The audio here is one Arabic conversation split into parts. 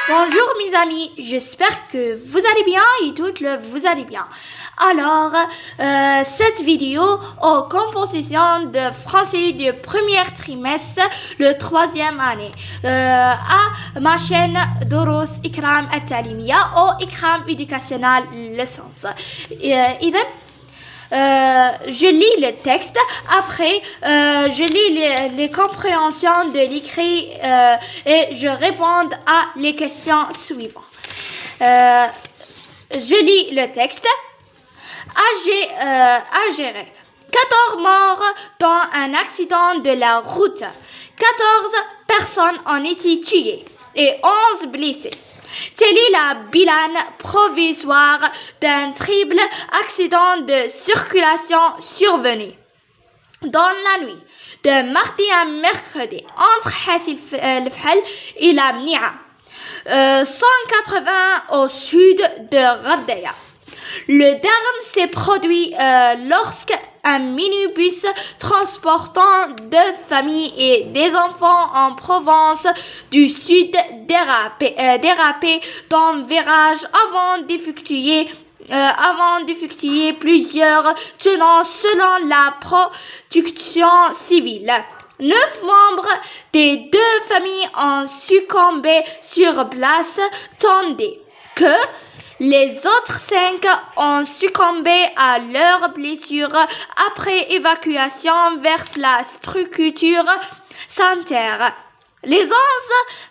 Bonjour mes amis, j'espère que vous allez bien et vous allez bien. Alors, cette vidéo en composition de français du premier trimestre, le 3e année, à ma chaîne Doros Ikram At-Talimia ou Ikram Educational Lessons. Je lis le texte, après je lis les compréhensions de l'écrit et je réponds à les questions suivantes. Je lis le texte. À gérer. 14 morts dans un accident de la route. 14 personnes ont été tuées et 11 blessées. Telle est la bilan provisoire d'un terrible accident de circulation survenu dans la nuit de mardi à mercredi entre Hassi el-Fhel et la Mnia, 180 au sud de Ghardaïa. Le drame s'est produit lorsqu'un minibus transportant 2 familles et des enfants en Provence du Sud dérapé dans un virage avant d'effectuer plusieurs tournants selon la protection civile. 9 membres des 2 familles ont succombé sur place, tandis que les autres 5 ont succombé à leurs blessures après évacuation vers la structure sanitaire. Les 11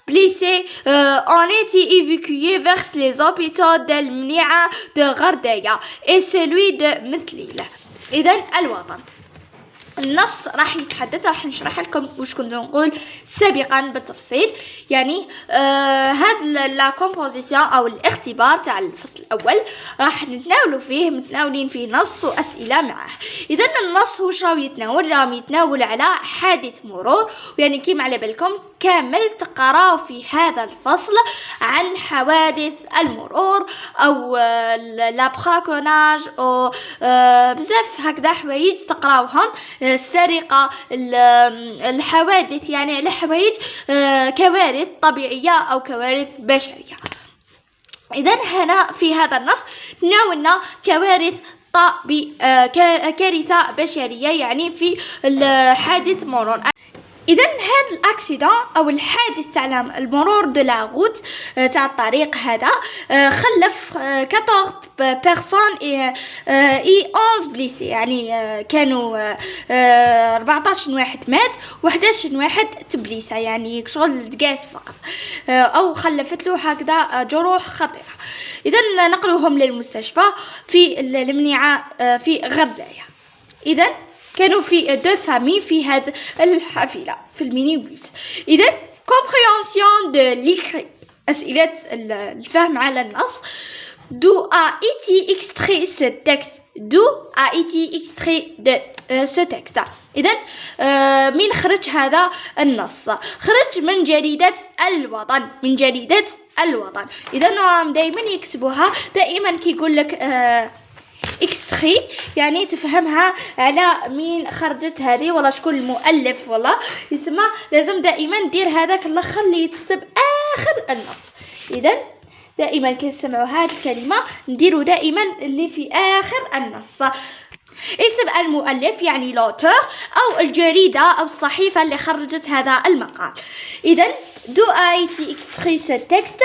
blessés ont été évacués vers les hôpitaux d'Al-Mnia de Ghardaïa et celui de مثليل. إذن الوطن. النص راح راح نشرح لكم وش كنت نقول سابقا بالتفصيل. يعني هذا لا كومبوزيسيون او الاختبار تاع الفصل الاول راح متناولين فيه نص واسئله معه. اذا النص واش راهو يتناول على حادث مرور، يعني كيما على بالكم كامل تقراو في هذا الفصل عن حوادث المرور او لابراكوناج او بزاف هكذا حوايج تقراوهم، السرقة، الحوادث، يعني على حوايج كوارث طبيعية أو كوارث بشرية. إذن هنا في هذا النص تناولنا كوارث كارثة بشرية، يعني في حادث مرور. إذا هذا الأكسيدون أو الحادث تاع المرور دو لا روت تاع الطريق هذا خلف 14 بيرسون اي 11 بليسي، يعني كانوا 14 واحد مات و11 واحد تبليسه، يعني شغل دقاس فقط أو خلفت له هكذا جروح خطيرة. إذا نقلوهم للمستشفى في المنيعة في غرداية. إذا كانوا في 2 فامي في هذه الحافلة في المينيبوس. إذا compréhension de l'écrit، أسئلة الفهم على النص. D'où a été extrait ce texte؟ D'où a été extrait de ce texte؟ إذا من خرج هذا النص؟ خرج من جريدة الوطن، من جريدة الوطن. إذا راهم دائما يكتبوها، دائما كيقول لك اكستري، يعني تفهمها على مين خرجت هذه ولا شكون المؤلف ولا يسمى. لازم دائما دير هذاك الاخر اللي يكتب اخر النص. اذا دائما كنسمعوا هذه الكلمه نديروا دائما اللي في اخر النص. اسم المؤلف يعني لوتور او الجريده او الصحيفه اللي خرجت هذا المقال. اذا دو ايتي اكستري سو تكست.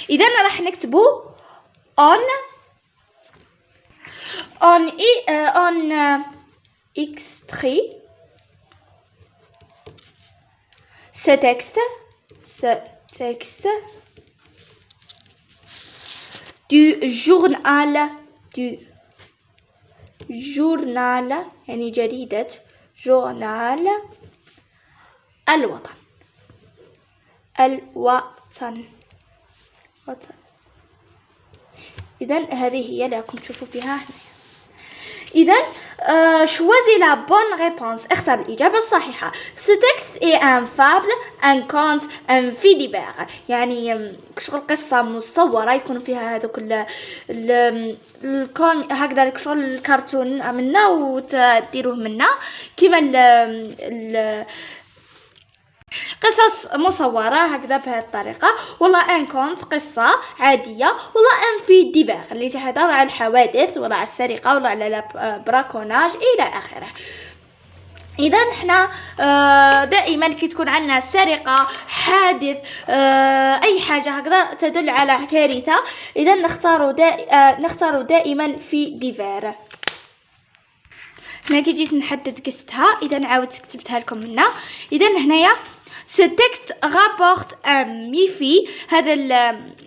اذا راح نكتبوا on extrait ce texte du journal يعني جريدة جورنال الوطن. إذا هذه هي اللي راكم تشوفوا فيها هنا. إذا choisis la bonne réponse، اختر الإجابة الصحيحة. Ce texte est un fable، un conte، un fait divers، يعني شغل قصة مصورة يكون فيها هذوك الكون هكذا شغل الكرتون منا وتديروه منا كيما قصص مصورة هكذا بهذه الطريقة، ولا ان كونت قصة عادية، ولا ان في ديفير اللي تحضر على الحوادث ولا على السرقة ولا على البراكوناج إلى آخره. اذا حنا دائما كي تكون عندنا سرقه، حادث، اي حاجه هكذا تدل على كارثه، اذا نختار دائما في ديفير. هنا كي جيت نحدد قصتها، اذا عاودت كتبتها لكم هنا. اذا هنايا ce texte rapporte un méfait، هذا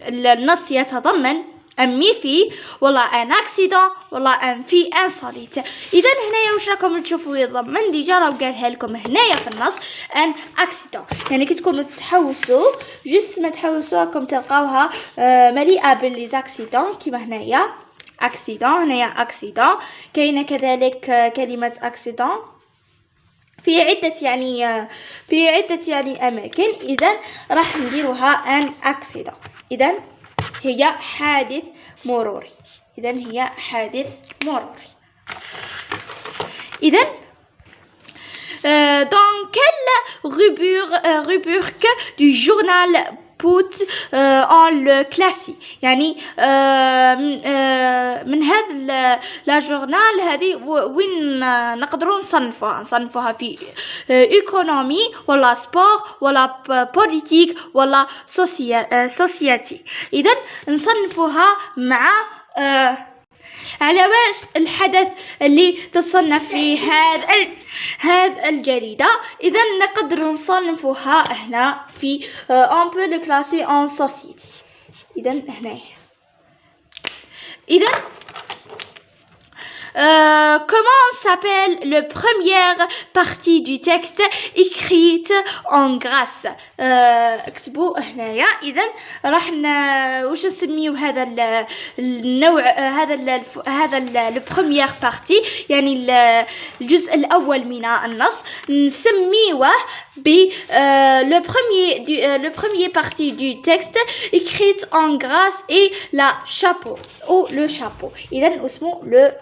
النص يتضمن un méfait ولا ان اكسيدون ولا ان في انسوليت. اذا هنايا واش راكم تشوفوا يضمن؟ ديجا راه قالها لكم هنايا في النص ان اكسيدون، يعني كي تكونوا تحوسوا جست ما تحوسوا راكم تلقاوها مليئه بالليزاكسيدون كيما هنايا اكسيدون، هنايا اكسيدون. كاينه كذلك كلمه اكسيدون في عدة يعني اماكن. اذا راح نديروها ان اكسيدون، اذا هي حادث مروري. اذا dans quelle rubrique du journal put on le classé، يعني من هذا لا جورنال هذه وين نقدروا نصنفوها في ايكونومي ولا سبور ولا بوليتيك ولا سوسياتي. اذا نصنفوها مع على واش الحدث اللي تصنف في هذا الجريدة. إذا نقدر نصنفوها هنا في on peut le classer en société. إذا هنا إذا comment s'appelle le première partie du texte écrite en grasse؟ اكتبوا هنايا. اذا راح واش نسميو هذا النوع، هذا لو بروميير بارتي، يعني الجزء الاول من النص، نسميوه ب le premier partie du texte écrite en grasse et la chapeau ou le chapeau. اذا اسمه le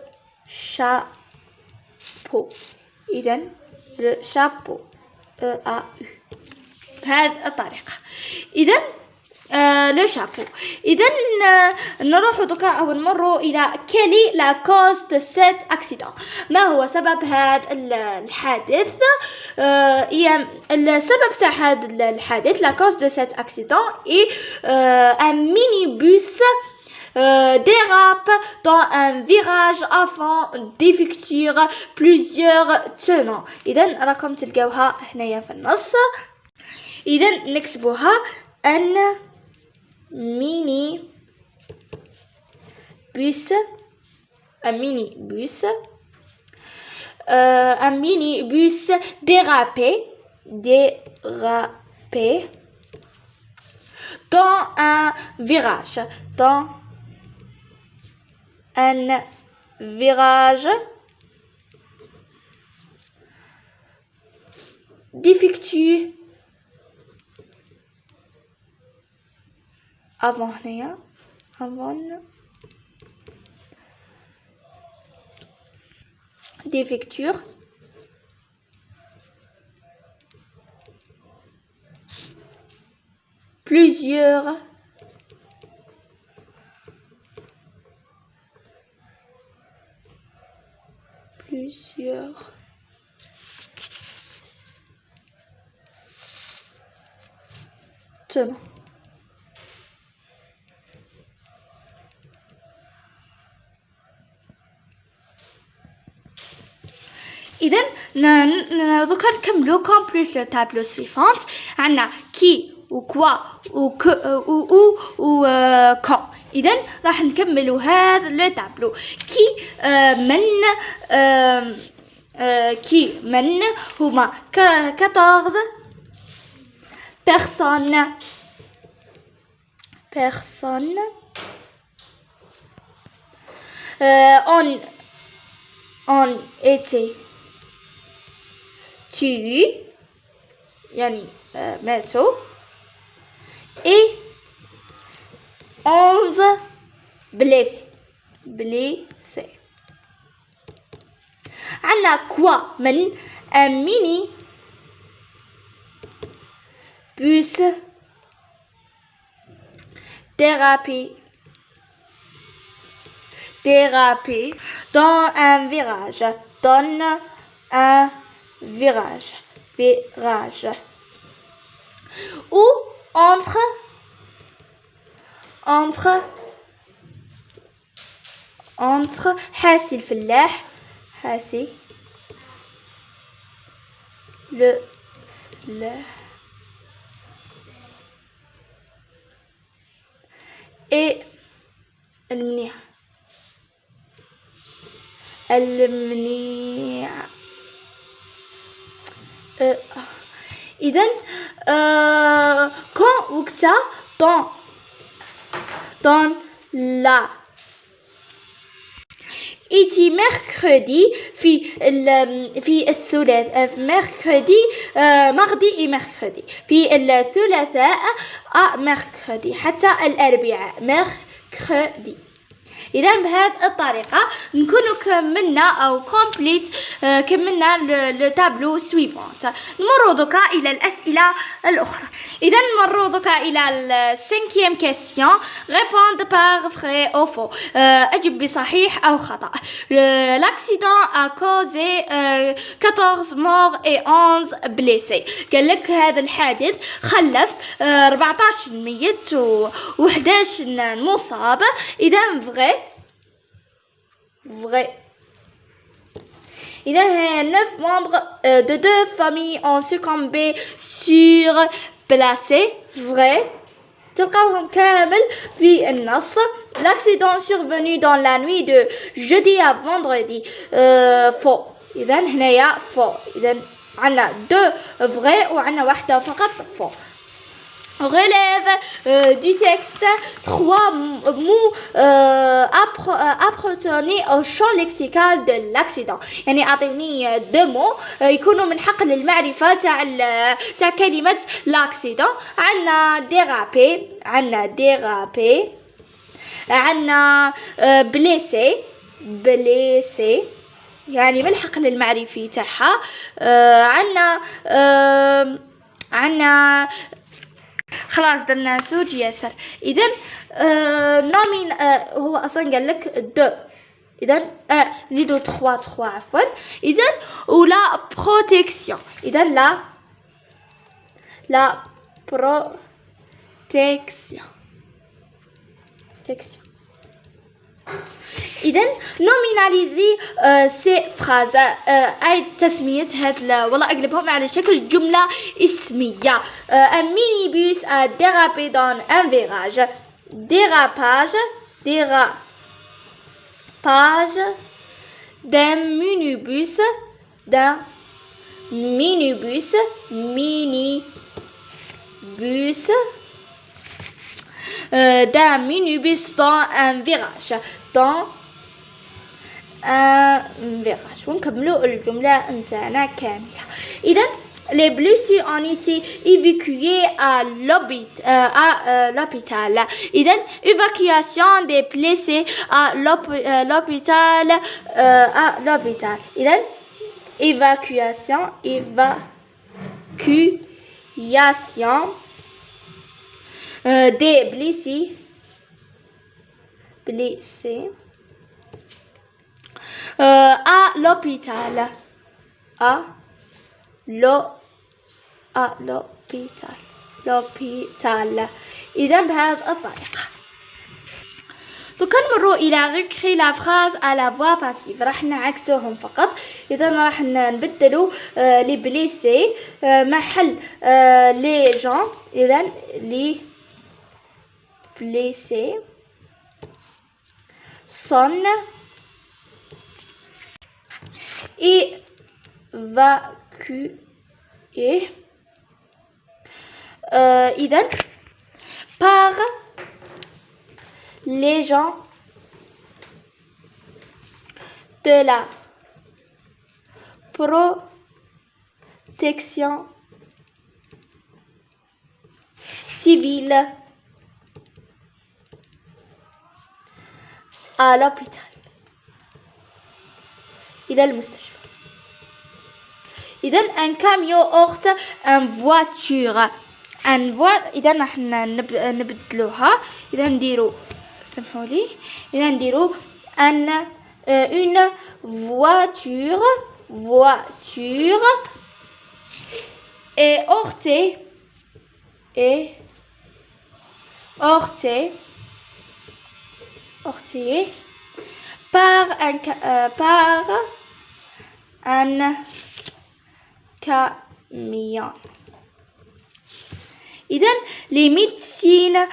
chapeau. إذا le chapeau EAU بهذه الطريقة. إذا لو شابو. إذا نروح دوكا أو نمروا إلى كالي لا كوز دو سيت أكسيدون، ما هو سبب هذا الحادث؟ السبب تاع هذا الحادث لا كوز دو سيت أكسيدون إي ان ميني بوس dérape dans un virage avant d'effectuer plusieurs tenants. إذا راكم تلقاوها هنايا في النص. إذا نكتبوها ان ميني بوس dérapé dans un virage d'effectuer avant d'effectuer plusieurs tenants. إذا دوكا نكملو كومبليت لو تابلو سويفونت. عندنا كي و كوا و ك و كون. إذا راح نكملو هذا لو تابلو. كي من هما 14 personnes ont été tués يعني ماتوا et 11 blessés. عندنا كوا من un mini bus dérapé dans un virage, ou entre حاسي الفلاح et المنيع إذن quand وقتها dans la إتي mercredi في الثلاثاء mercredi mardi et mercredi في الثلاثاء mercredi حتى الأربعاء mercredi. إذا بهذه الطريقة نكونوا كملنا لو تابلو سويفونت. نمروا دوكا إلى الأسئلة الأخرى. إذا نمروا دوكا إلى السانكيام كيسيون répondre par vrai ou faux. أجب بصحيح أو خطأ. L'accident a causé 14 morts et 11 blessés. قال لك هذا الحادث خلف 14 ميت و11 مصاب. إذا vrai. Il y a 9 membres de 2 familles ont succombé sur placé. Vrai. تلقاوهم كامل في النص. L'accident survenu dans la nuit de jeudi à vendredi. Faux. إذا هنايا faux. إذا عنا 2 vrai وعنا واحدة فقط faux. Relève du texte 3 mots appartenant au champ lexical de l'accident. يعني أعطيني 2 mots يكونوا من حقل المعرفة تاع كلمة l'accident. عنا déraper عنا blessé يعني من الحقل المعرفي تاعها. عنا خلاص درنا زوج ياسر. إذا نومين هو أصلا قال لك 2. إذا زيدوا 3 عفوا. إذا ولا بروتيكسيون. إذا لا بروتيكسيون. إذا نوميناليزي سي فراز. أعيد تسمية والله أقلبهم على شكل جملة اسمية. Un minibus a dérapé dans un virage. Dérapage d'un minibus dans un virage. ونكملوا الجملة نتاعنا كاملة. إذا les blessés ont été évacués à l'hôpital. إذا évacuation des blessés à l'hôpital. إذا évacuation des blessés à l'hôpital. إذا بهذه الطريقة. نمروا إلى recréer la phrase à la voix passive. راح نعكسوهم فقط. إذا راح نبدلوا les blessés محل les gens. إذا les blessés sont évacués إذا par les gens de la protection civile à l'hôpital إلى المستشفى. إذا un camion heurte une voiture. ان فوا. اذا راح نبدلوها. اذا نديرو، سمحوا لي، اذا نديرو ان une voiture est heurtée par un camion. إذن les médecins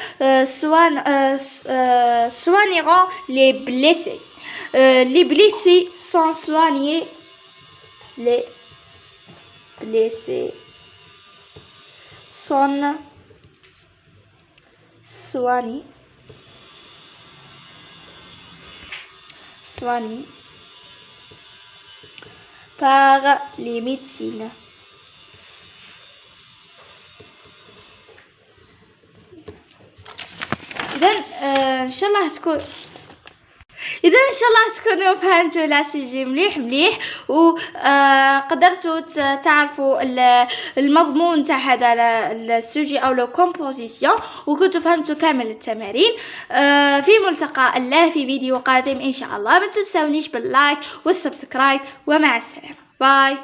soigneront les blessés. Les blessés sont soignés. Les blessés sont soignés par les médecins. إن شاء الله تكونوا فهمتوا لاسيجي مليح وقدرتوا تعرفوا المضمون تاع هذا السوجي او لو كومبوزيسيون، وكنتوا فهمتوا كامل التمارين. في ملتقى الله في فيديو قادم ان شاء الله. ما تنسونيش باللايك والسبسكرايب، ومع السلامه. باي.